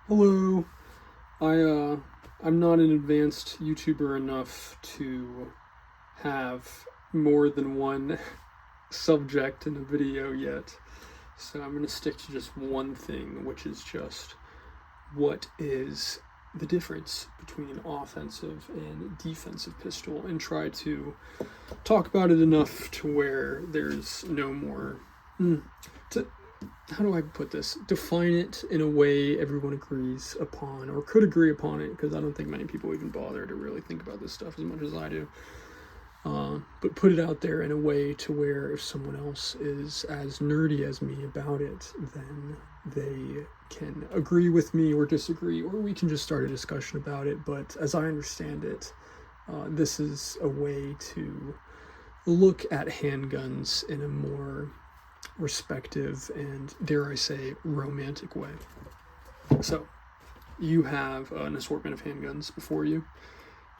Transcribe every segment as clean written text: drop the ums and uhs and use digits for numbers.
Hello. I'm not an advanced YouTuber enough to have more than one subject in a video yet. So I'm gonna stick to just one thing, which is just what is the difference between an offensive and defensive pistol, and try to talk about it enough to where there's no more to how do I put this? Define it in a way everyone agrees upon or could agree upon it, because I don't think many people even bother to really think about this stuff as much as I do. But put it out there in a way to where if someone else is as nerdy as me about it, then they can agree with me or disagree, or we can just start a discussion about it. But as I understand it, this is a way to look at handguns in a more respective and, dare I say, romantic way. So, you have an assortment of handguns before you.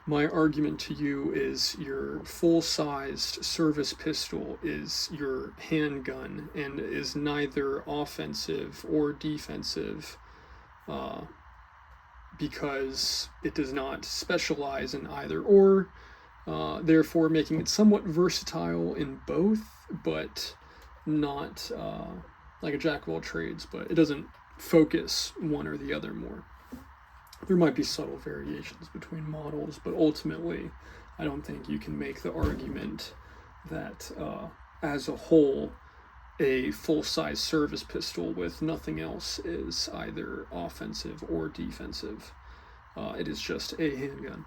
My argument to you is your full-sized service pistol is your handgun and is neither offensive or defensive, because it does not specialize in either or, therefore making it somewhat versatile in both, but not like a jack of all trades, but it doesn't focus one or the other more. There might be subtle variations between models, but ultimately, I don't think you can make the argument that as a whole, a full-size service pistol with nothing else is either offensive or defensive. It is just a handgun.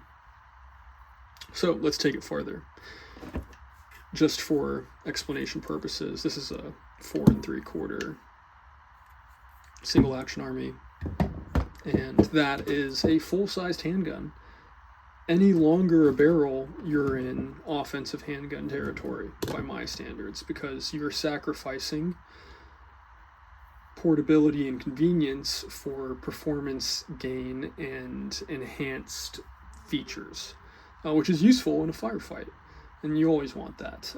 So let's take it farther. Just for explanation purposes, this is a 4 3/4 single action army, and that is a full-sized handgun. Any longer a barrel, you're in offensive handgun territory by my standards, because you're sacrificing portability and convenience for performance gain and enhanced features, which is useful in a firefight. And you always want that.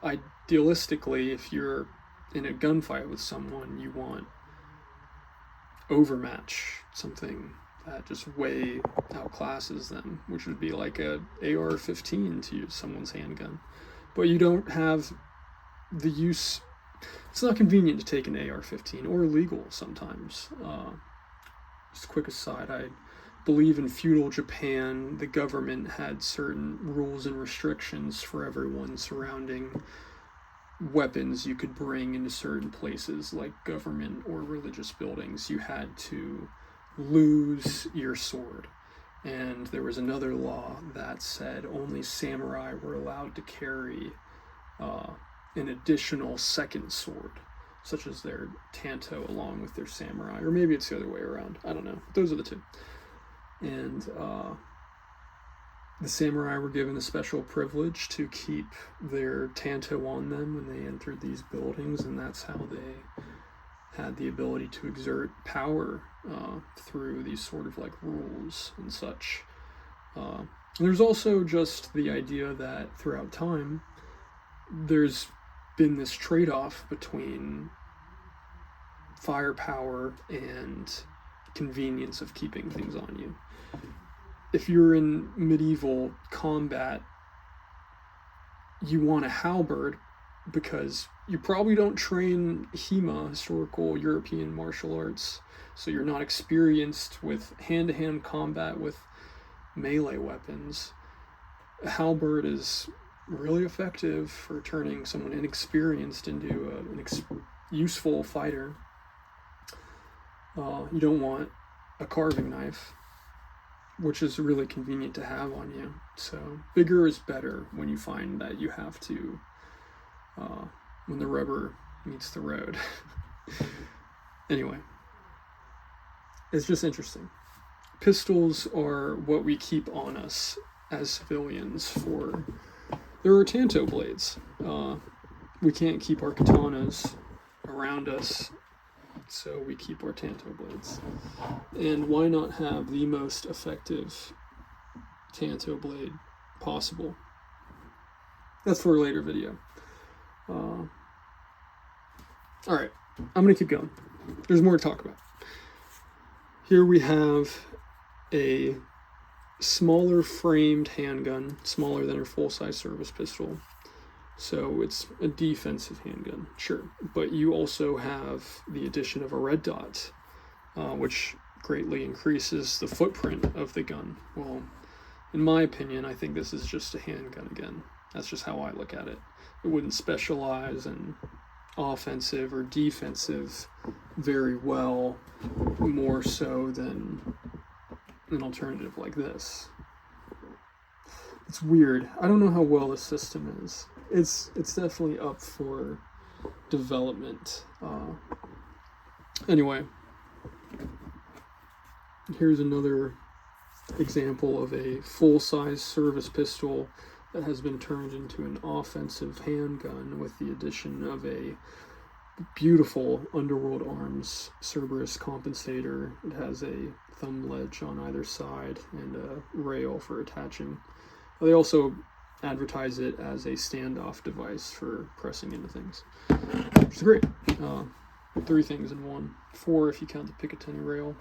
Idealistically, if you're in a gunfight with someone, you want overmatch, something that just way outclasses them, which would be like a AR-15 to use someone's handgun. But you don't have the use. It's not convenient to take an AR-15, or illegal sometimes. Just a quick aside, I believe in feudal Japan, the government had certain rules and restrictions for everyone surrounding weapons you could bring into certain places, like government or religious buildings. You had to lose your sword. And there was another law that said only samurai were allowed to carry an additional second sword, such as their tanto along with their samurai. Or maybe it's the other way around. I don't know. Those are the two. And the samurai were given a special privilege to keep their tanto on them when they entered these buildings, and that's how they had the ability to exert power through these sort of like rules and such. There's also just the idea that throughout time, there's been this trade-off between firepower and convenience of keeping things on you. If you're in medieval combat, you want a halberd because you probably don't train HEMA, historical European martial arts, so you're not experienced with hand-to-hand combat with melee weapons. A halberd is really effective for turning someone inexperienced into an useful fighter. You don't want a carving knife, which is really convenient to have on you. So bigger is better when you find that you have to, when the rubber meets the road. Anyway, it's just interesting. Pistols are what we keep on us as civilians for. There are tanto blades. We can't keep our katanas around us, so we keep our tanto blades. And why not have the most effective tanto blade possible? That's for a later video. Alright, I'm going to keep going. There's more to talk about. Here we have a smaller framed handgun, smaller than a full-size service pistol. So it's a defensive handgun, sure. But you also have the addition of a red dot, which greatly increases the footprint of the gun. Well, in my opinion, I think this is just a handgun again. That's just how I look at it. It wouldn't specialize in offensive or defensive very well, more so than an alternative like this. It's weird. I don't know how well the system is. It's definitely up for development. Anyway, here's another example of a full-size service pistol that has been turned into an offensive handgun with the addition of a beautiful Underworld Arms Cerberus compensator. It has a thumb ledge on either side and a rail for attaching. They also advertise it as a standoff device for pressing into things, which is great. 3 things in one. 4 if you count the Picatinny rail.